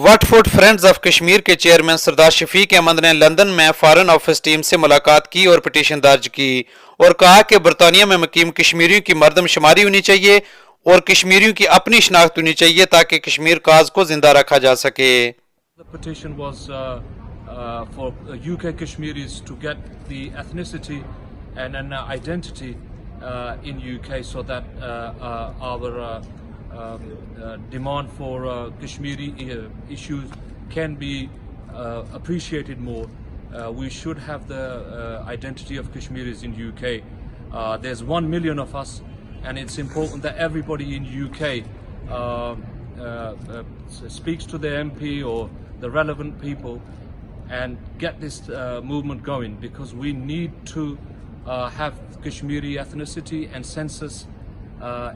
वटफुट friends of Kashmir के chairman सरदार शफीक अहमद ने London में फॉरेन ऑफिस टीम से मुलाकात की और पिटीशन दर्ज की और कहा कि बरतानिया में मुकीम कश्मीरियों की मर्दमशुमारी होनी चाहिए और कश्मीरियों की अपनी शनाख्त होनी चाहिए ताकि कश्मीर काज को जिंदा रखा जा सके। The petition was for UK Kashmiris to get the ethnicity and an identity in UK so that our demand for Kashmiri issues can be appreciated more. We should have the identity of Kashmiris in UK. There's 1 million of us, and it's important that everybody in UK speaks to the MP or the relevant people and get this movement going, because we need to have Kashmiri ethnicity and census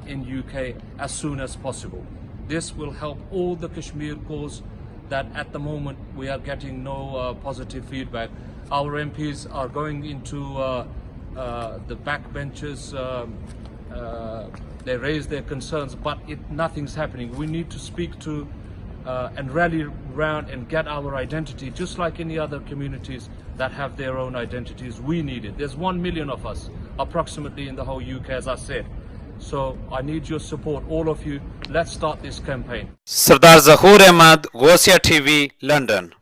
in UK as soon as possible. This will help all the Kashmir cause that at the moment we are getting no positive feedback. Our MPs are going into the backbenches, they raise their concerns, but nothing's happening. We need to speak to and rally around and get our identity, just like any other communities that have their own identities. We need it. There's 1 million of us approximately in the whole UK, as I said. So I need your support, all of you. Let's start this campaign. Sardar Shafiq Ahmed, govt TV, London.